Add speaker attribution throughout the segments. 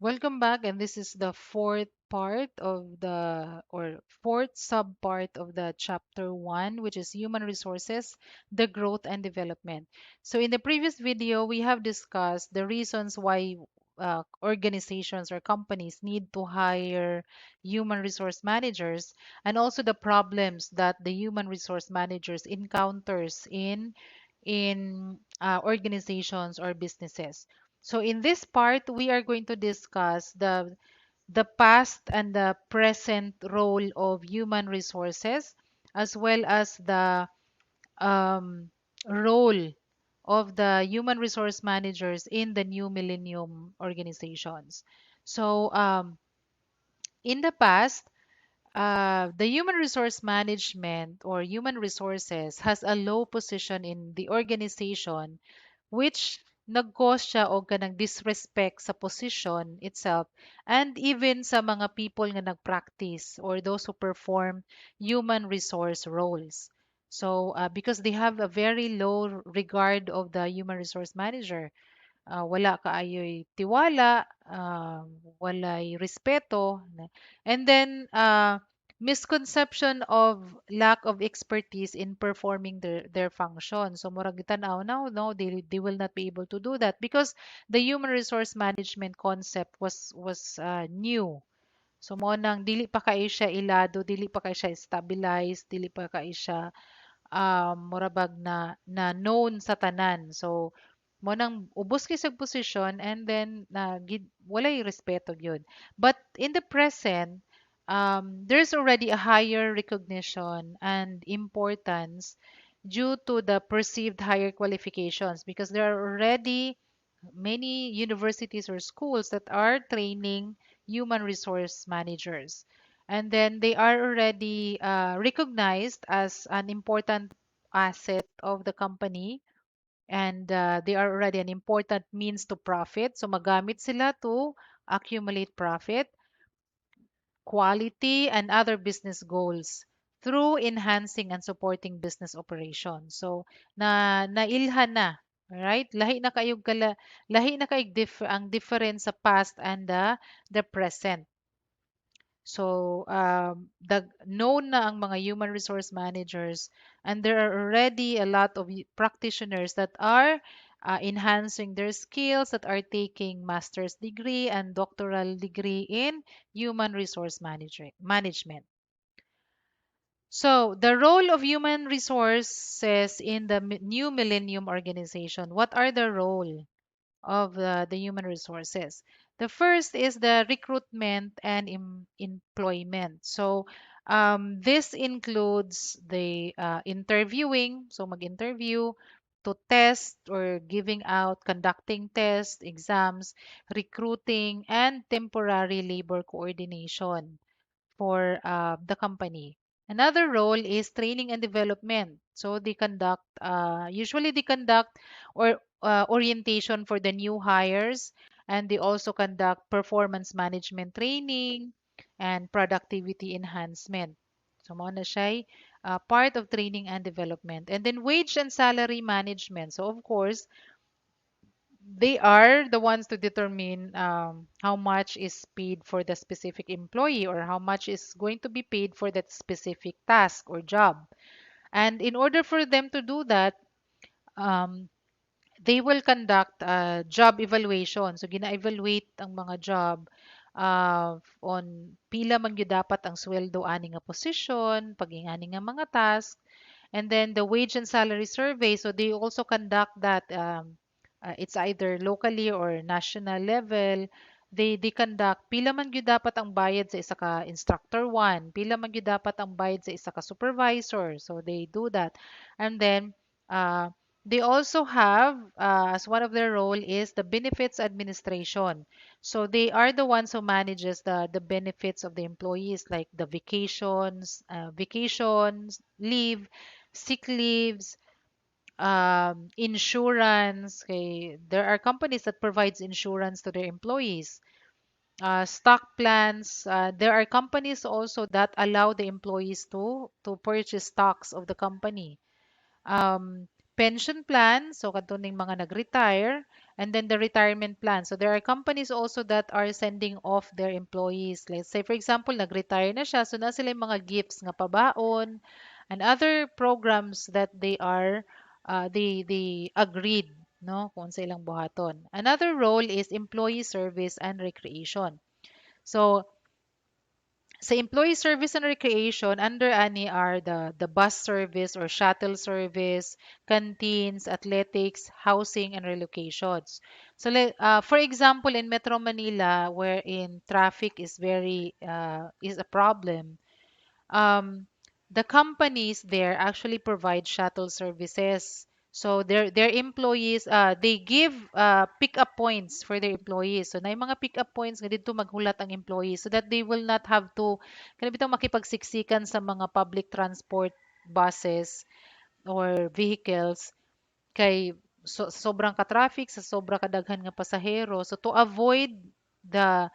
Speaker 1: Welcome back, and this is the fourth part of or fourth subpart of the chapter one, which is human resources, the growth and development. So, in the previous video, we have discussed the reasons why organizations or companies need to hire human resource managers, and also the problems that the human resource managers encounters in organizations or businesses. So in this part, we are going to discuss the past and the present role of human resources, as well as the um, role of the human resource managers in the new millennium organizations. So in the past, the human resource management or human resources has a low position in the organization, which nag-cause siya og kanang disrespect sa position itself and even sa mga people nga nag-practice or those who perform human resource roles. So, because they have a very low regard of the human resource manager, wala kaayoy tiwala, walay respeto, and then misconception of lack of expertise in performing their function. So murag tanaw now, no, they will not be able to do that because the human resource management concept was new. So mo nang dili pa kay siya ilado, dili pa kay siya stabilized, dili pa kay siya murabag na known sa tanan. So mo nang ubos kay sa posisyon and then walay respeto gyud. But in the present, there's already a higher recognition and importance due to the perceived higher qualifications because there are already many universities or schools that are training human resource managers. And then they are already recognized as an important asset of the company, and they are already an important means to profit. So magamit sila to accumulate profit, quality, and other business goals through enhancing and supporting business operations. So nailhan na, right? Lahi na kayog ang difference sa past and the present. So, known na ang mga human resource managers, and there are already a lot of practitioners that are enhancing their skills, that are taking master's degree and doctoral degree in human resource management. So, the role of human resources in the new millennium organization. What are the role of the human resources? The first is the recruitment and employment. So, this includes the interviewing, so mag-interview, to test or giving out, conducting tests, exams, recruiting, and temporary labor coordination for the company. Another role is training and development. So usually they conduct or orientation for the new hires, and they also conduct performance management training and productivity enhancement. So mo na siya part of training and development. And then wage and salary management. So of course, they are the ones to determine how much is paid for the specific employee or how much is going to be paid for that specific task or job. And in order for them to do that, um, they will conduct a job evaluation. So gina-evaluate ang mga job on pila man gyud dapat ang sweldo ani nga position, pagingani nga mga task. And then the wage and salary survey, so they also conduct that. It's either locally or national level. They conduct pila man gyud dapat ang bayad sa isa ka instructor 1, pila man gyud dapat ang bayad sa isa ka supervisor. So they do that. And then uh, they also have as one of their role is the benefits administration. So they are the ones who manages the benefits of the employees, like the vacations, leave, sick leaves, insurance. Okay, there are companies that provides insurance to their employees. Stock plans. There are companies also that allow the employees to purchase stocks of the company. pension plan, so katuning mga nag-retire, and then the retirement plan. So there are companies also that are sending off their employees. Let's say for example, nag-retire na siya, so na sila yung mga gifts nga pabaon and other programs that they agreed, no, kung sa ilang buhaton. Another role is employee service and recreation. So sa employee service and recreation, under ani are the bus service or shuttle service, canteens, athletics, housing, and relocations. So, for example, in Metro Manila, wherein traffic is a problem, um, the companies there actually provide shuttle services. So their employees they give pick up points for their employees. So na yung mga pick up points nga dito maghulat ang employees so that they will not have to kanang bitong makipagsiksikan sa mga public transport buses or vehicles kay sobrang ka traffic sa sobra kadaghan nga pasahero. So to avoid the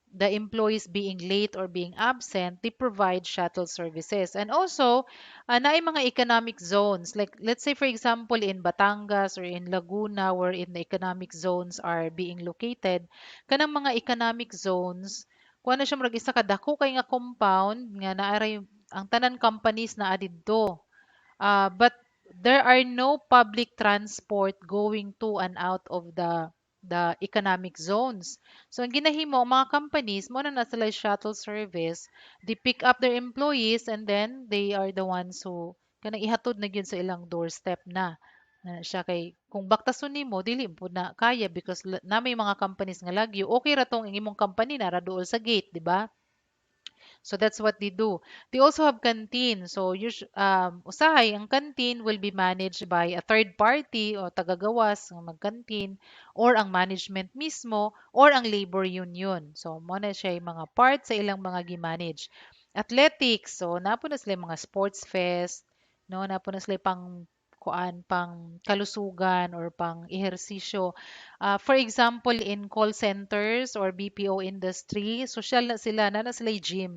Speaker 1: the employees being late or being absent, they provide shuttle services. And also, na mga economic zones. Like, let's say, for example, in Batangas or in Laguna, where in the economic zones are being located, kanang mga economic zones, kuha na siya murag isa ka dako kay nga compound nga naaray ang tanan companies na adidto. But there are no public transport going to and out of the economic zones. So ang ginahimo mga companies mo na sila shuttle service, they pick up their employees and then they are the ones who kanang ihatod na gyud sa ilang doorstep na. Siya kay kung baktason nimo dili po na kaya because na may mga companies nga lagyo okay ra tong imong company na ra dool sa gate, di ba? So that's what they do. They also have canteen. So usahay ang canteen will be managed by a third party o tagagawas ng magkanteen or ang management mismo or ang labor union. So mo na siya yung mga part sa ilang mga gi-manage. Athletics. So napo na sila yung mga sports fest, no? Napo na sila yung pang kalusugan or pang ehersisyo. For example, in call centers or BPO industry, social na sila, na sila yung gym.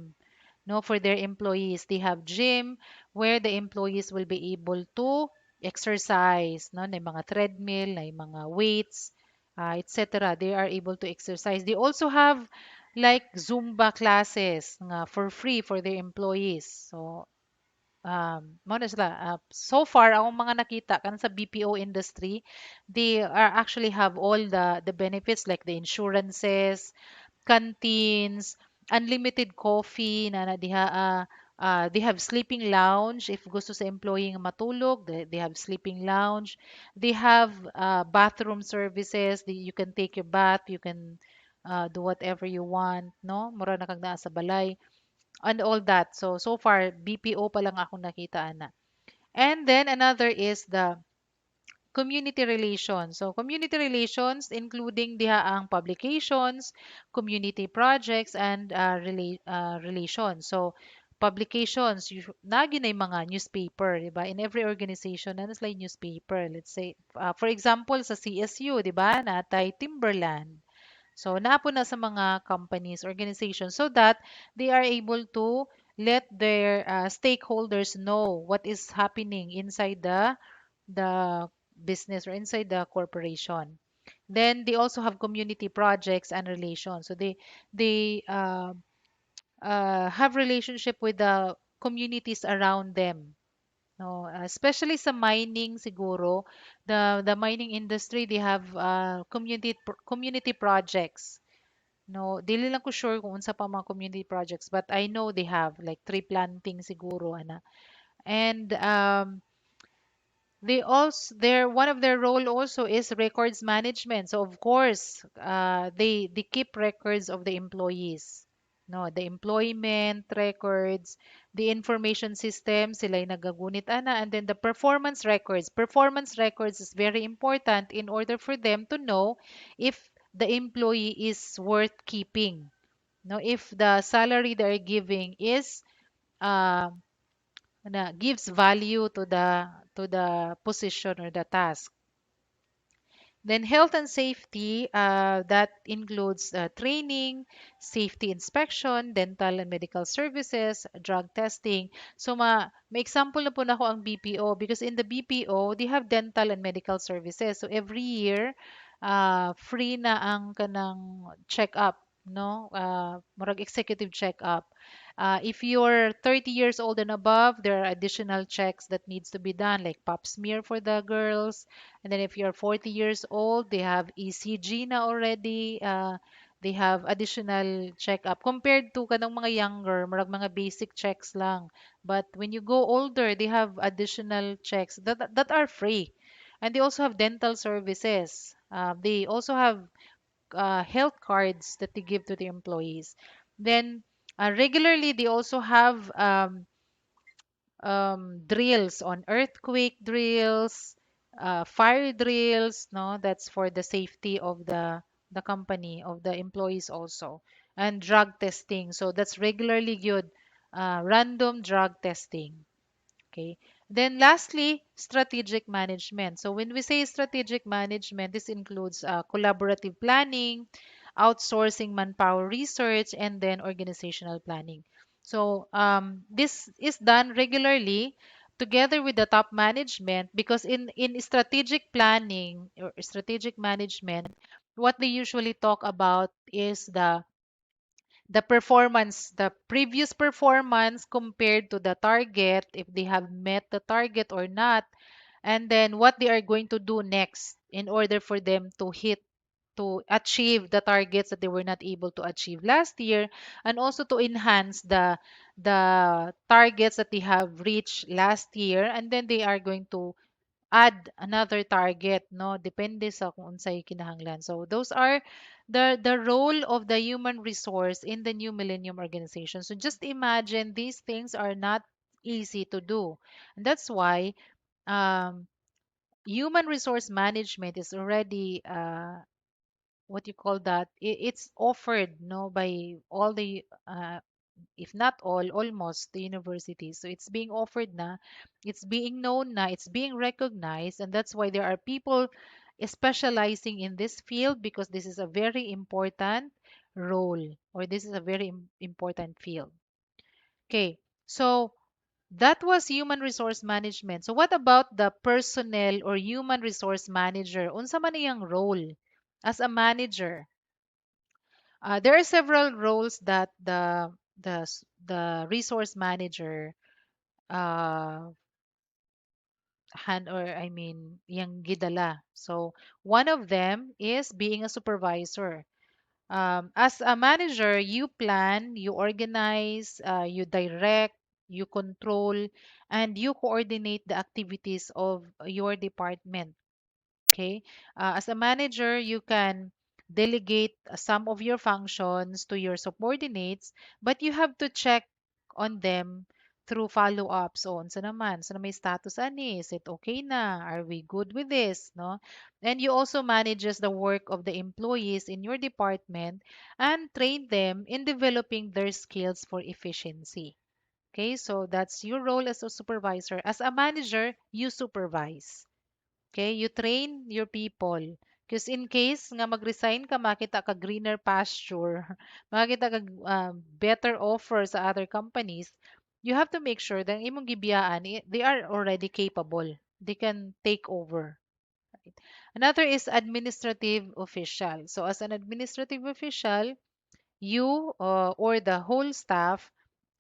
Speaker 1: No, for their employees, they have gym where the employees will be able to exercise. No, na yung mga treadmill, na yung mga weights, etc. They are able to exercise. They also have like Zumba classes nga for free for their employees. So mao na sila. So far, ang mga nakita kan sa BPO industry, they are actually have all the benefits like the insurances, canteens, unlimited coffee na diha they have sleeping lounge if gusto sa employee nga matulog, they have sleeping lounge. They have bathroom services, you can take your bath, you can do whatever you want, no? Mura na kag naa sa balay and all that. So far BPO pa lang ako nakita ana. And then another is the community relations. So community relations including diha ang publications, community projects and relations. So publications na ginay mga newspaper, di ba? In every organization na like newspaper. Let's say for example sa CSU, di ba? Natay Timberland. So, naapo na sa mga companies, organizations, so that they are able to let their stakeholders know what is happening inside the business or inside the corporation. Then they also have community projects and relations. So they have relationship with the communities around them. No, especially sa mining siguro, the mining industry they have community projects. No, dili lang ko sure kung unsa pa mga community projects, but I know they have like tree planting siguro ana. And they also their one of their role also is records management. So of course, they keep records of the employees. No, the employment records, the information system, sila yung nagagunit ana, and then the performance records. Performance records is very important in order for them to know if the employee is worth keeping. No, if the salary they're giving is uh, gives value to the position or the task. Then health and safety, that includes training, safety inspection, dental and medical services, drug testing. So may example na po na ako ang BPO because in the BPO, they have dental and medical services. So every year, free na ang kanang check-up, no? Murag executive check-up. If you're 30 years old and above, there are additional checks that needs to be done, like pap smear for the girls. And then if you're 40 years old, they have ECG na already. They have additional checkup compared to kanang mga younger, marag mga basic checks lang. But when you go older, they have additional checks that are free. And they also have dental services. They also have health cards that they give to the employees. Then regularly, they also have drills on earthquake drills, fire drills, no, that's for the safety of the company, of the employees also, and drug testing. So that's regularly good, random drug testing. Okay. Then lastly, strategic management. So when we say strategic management, this includes collaborative planning, outsourcing manpower research, and then organizational planning. So this is done regularly together with the top management because in strategic planning or strategic management, what they usually talk about is the performance, the previous performance compared to the target, if they have met the target or not, and then what they are going to do next in order for them to achieve the targets that they were not able to achieve last year, and also to enhance the targets that they have reached last year, and then they are going to add another target, no, depende sa kung unsay kinahanglan. So those are the role of the human resource in the new millennium organization. So just imagine, these things are not easy to do, and that's why um, human resource management is already what you call that, it's offered, no, by all the if not all, almost the universities. So it's being offered na, it's being known na, it's being recognized, and that's why there are people specializing in this field because this is a very important role, or this is a very important field. Okay, so that was human resource management. So what about the personnel or human resource manager? Unsa man iyang role as a manager? There are several roles that the resource manager hand or I mean yung gidala. So one of them is being a supervisor. As a manager, you plan, you organize, you direct, you control, and you coordinate the activities of your department. Okay. As a manager, you can delegate some of your functions to your subordinates, but you have to check on them through follow-ups. So, unsa naman? So, may status ani? Is it okay na? Are we good with this? No? And you also manages the work of the employees in your department and train them in developing their skills for efficiency. Okay, so that's your role as a supervisor. As a manager, you supervise. Okay, you train your people. Because in case nga mag-resign ka, makita ka greener pasture, makita ka better offer sa other companies, you have to make sure that imong gibiyaan, they are already capable. They can take over. Right? Another is administrative official. So as an administrative official, you or the whole staff,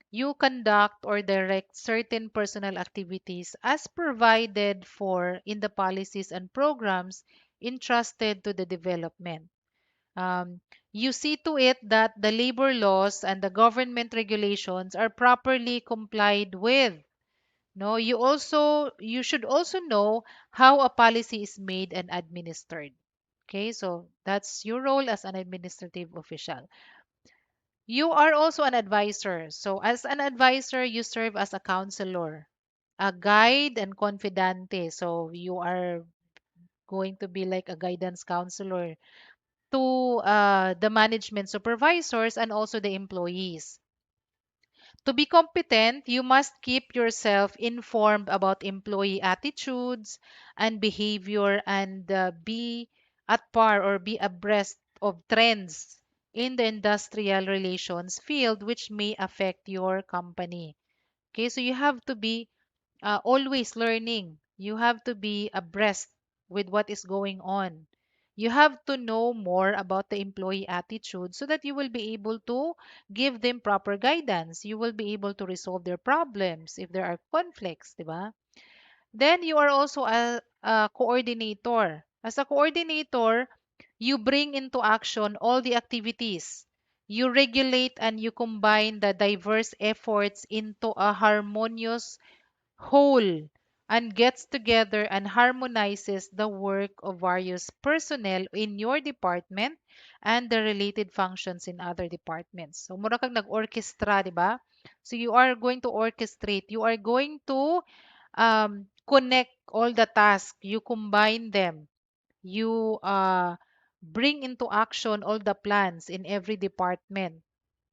Speaker 1: you conduct or direct certain personal activities as provided for in the policies and programs entrusted to the development. Um, you see to it that the labor laws and the government regulations are properly complied with. No, you should also know how a policy is made and administered. Okay, so that's your role as an administrative official. You are also an advisor. So, as an advisor, you serve as a counselor, a guide, and confidante. So, you are going to be like a guidance counselor to the management supervisors and also the employees. To be competent, you must keep yourself informed about employee attitudes and behavior and be at par or be abreast of trends in the industrial relations field which may affect your company. Okay, so you have to be always learning. You have to be abreast with what is going on. You have to know more about the employee attitude so that you will be able to give them proper guidance. You will be able to resolve their problems if there are conflicts, di ba? Then you are also a coordinator. As a coordinator, you bring into action all the activities. You regulate and you combine the diverse efforts into a harmonious whole and gets together and harmonizes the work of various personnel in your department and the related functions in other departments. So, mura kang nag-orchestra, di ba? So, you are going to orchestrate. You are going to connect all the tasks. You combine them. You bring into action all the plans in every department.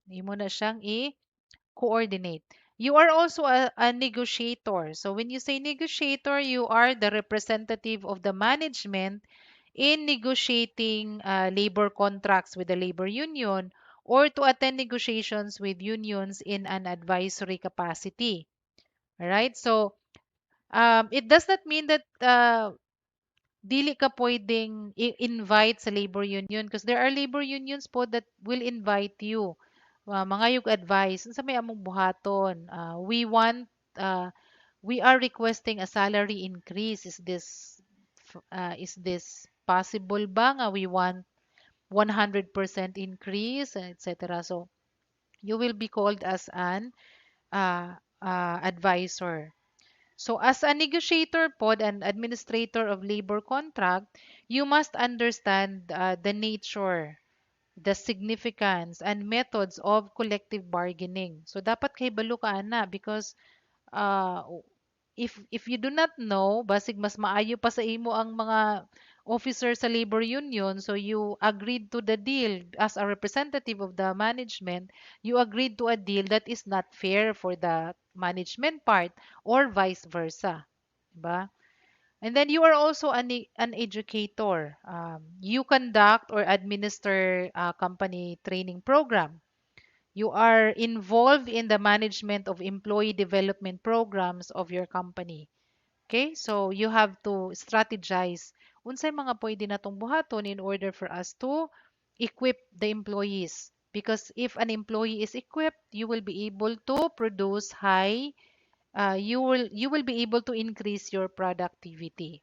Speaker 1: Hindi mo na siyang coordinate. You are also a negotiator. So when you say negotiator, you are the representative of the management in negotiating labor contracts with the labor union or to attend negotiations with unions in an advisory capacity. All right? So it does not mean that dili ka pwedeng invite sa labor union because there are labor unions po that will invite you. Mga yung advice, sa may among buhaton, uh, we are requesting a salary increase. Is this possible ba nga we want 100% increase, etc. So, you will be called as an advisor. So as a negotiator pod and administrator of labor contract, you must understand the nature, the significance, and methods of collective bargaining. So dapat kay balo ka ana because uh, if you do not know, basig mas maayo pa sa imo ang mga officer sa labor union, so you agreed to the deal as a representative of the management, you agreed to a deal that is not fair for the management part or vice versa. Diba? And then you are also an educator. You conduct or administer a company training program. You are involved in the management of employee development programs of your company. Okay? So you have to strategize unsay mga pwede natong buhaton in order for us to equip the employees. Because if an employee is equipped, you will be able to produce high, you will be able to increase your productivity.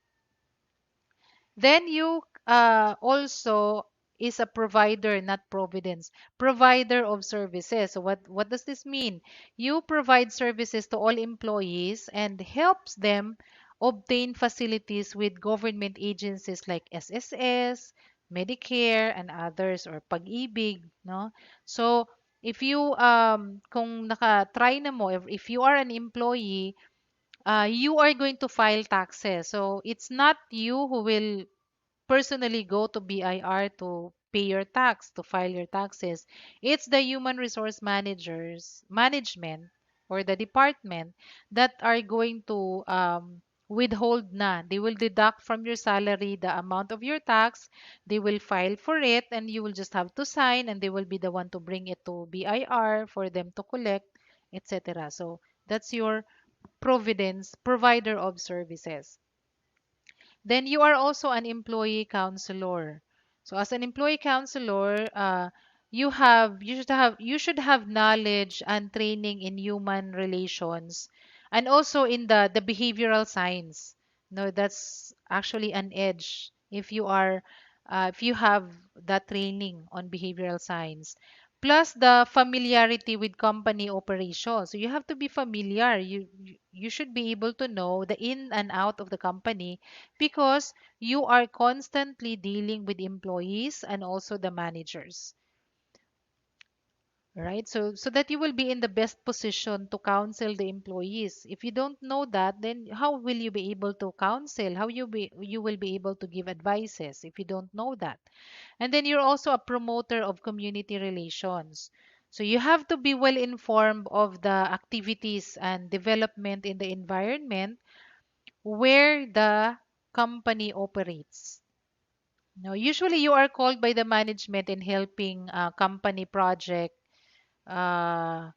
Speaker 1: Then you also is a provider, not providence. Provider of services. So what does this mean? You provide services to all employees and helps them obtain facilities with government agencies like SSS, Medicare, and others, or Pag-ibig, no? So if you kung naka-try na mo, if you are an employee, you are going to file taxes. So it's not you who will personally go to BIR to pay your tax, to file your taxes. It's the human resource management, or the department that are going to withhold na. They will deduct from your salary the amount of your tax. They will file for it, and you will just have to sign, and they will be the one to bring it to BIR for them to collect, etc. So that's your providence provider of services. Then you are also an employee counselor. So as an employee counselor, you should have knowledge and training in human relations and also in the behavioral science. No, that's actually an edge if you have that training on behavioral science. Plus the familiarity with company operations. So you have to be familiar. You should be able to know the in and out of the company because you are constantly dealing with employees and also the managers, right? So that you will be in the best position to counsel the employees. If you don't know that, then how will you be able to counsel? How you will be able to give advices if you don't know that? And then you're also a promoter of community relations. So you have to be well informed of the activities and development in the environment where the company operates. No, usually you are called by the management in helping a company project, uh,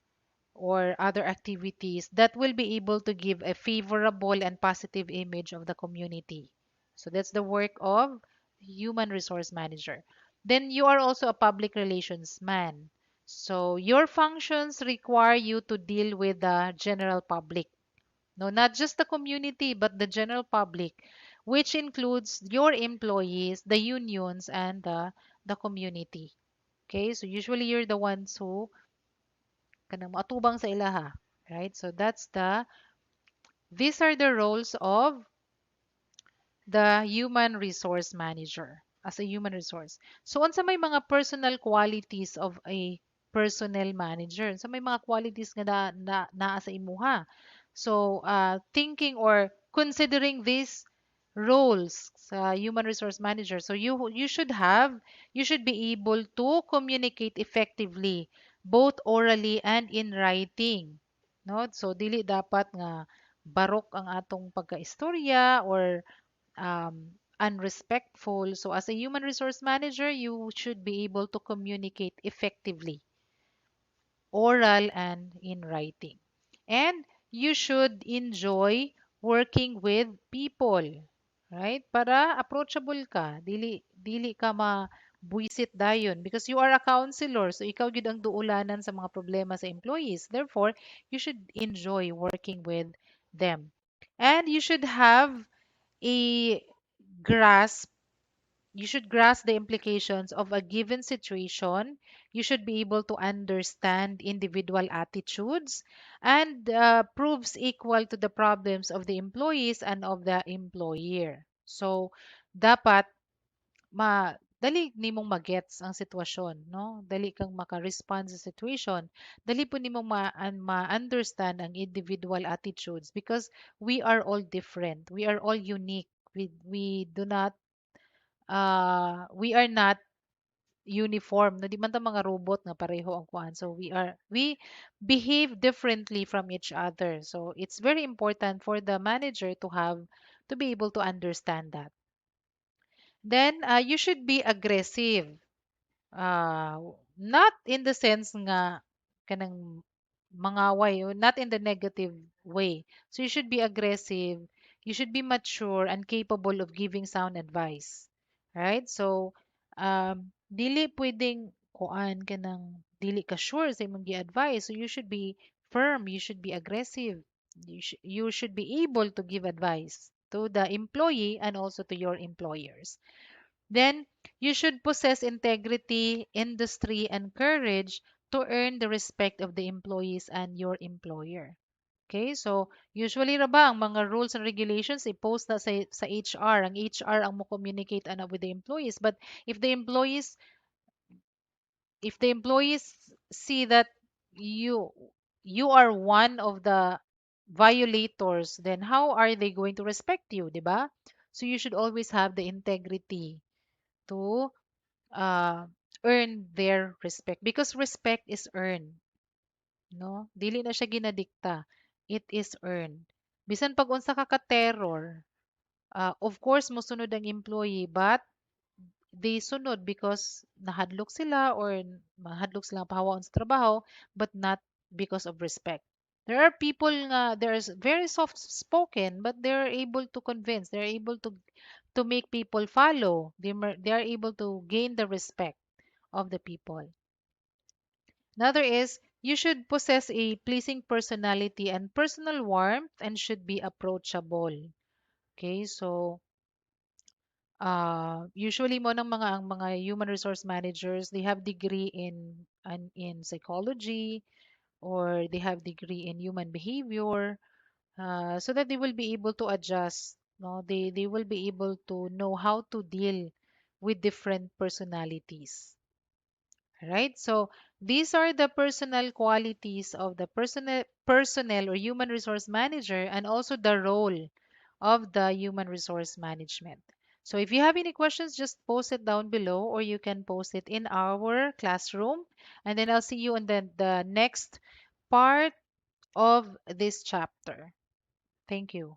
Speaker 1: or other activities that will be able to give a favorable and positive image of the community. So that's the work of human resource manager. Then you are also a public relations man. So your functions require you to deal with the general public. No, not just the community, but the general public, which includes your employees, the unions, and the community. Okay, so usually you're the ones who kanang atubang sa ilaha, right? So these are the roles of the human resource manager as a human resource. So unsa may mga personal qualities of a personnel manager? So may mga qualities nga naa sa imuha. So thinking or considering these roles sa human resource manager. So you should be able to communicate effectively both orally and in writing. No? So dili dapat nga barok ang atong pagkaistorya or unrespectful. So, as a human resource manager, you should be able to communicate effectively, oral and in writing. And you should enjoy working with people, right? Para approachable ka, dili ka buisit dayon because you are a counselor. So ikaw gid ang duulanan sa mga problema sa employees. Therefore, you should enjoy working with them. And a grasp you should grasp the implications of a given situation. You should be able to understand individual attitudes and proves equal to the problems of the employees and of the employer. So, dapat dali nimong magets ang sitwasyon, no? Dali kang maka-respond sa situation. Dali po nimong ma-understand ang individual attitudes because we are all different. We are all unique. We are not uniform. No, di man ta mga robot nga pareho ang kuan. So we behave differently from each other. So it's very important for the manager to be able to understand that. Then you should be aggressive. Not in the sense nga kanang mangaway, o not in the negative way. So you should be aggressive, you should be mature and capable of giving sound advice. Right? So dili pwedeng kuan kanang dili ka sure sa imong gi-advise. So you should be firm, you should be aggressive. You should be able to give advice to the employee and also to your employers. Then you should possess integrity, industry, and courage to earn the respect of the employees and your employer. Okay, so usually ra ba ang mga rules and regulations i-post na sa HR. Ang HR ang mo communicate ana with the employees. But if the employees if the employees see that you you are one of the violators, then how are they going to respect you, 'di ba? So you should always have the integrity to uh, earn their respect because respect is earned, no? Dili na siya ginadikta, it is earned. Bisan pag unsa ka ka-terror, of course mosunod ang employee, but they sunod because nahadlok sila or mahadlok silang pahawaon sa trabaho, but not because of respect. There are people nga there's very soft spoken, but they're able to convince, they're able to make people follow. They are able to gain the respect of the people. Another is you should possess a pleasing personality and personal warmth and should be approachable. Okay, so usually mo ng ang mga human resource managers, they have degree in psychology or they have degree in human behavior, so that they will be able to adjust. No, they will be able to know how to deal with different personalities. Right? So these are the personal qualities of the personnel or human resource manager and also the role of the human resource management. So if you have any questions, just post it down below or you can post it in our classroom. And then I'll see you in the next part of this chapter. Thank you.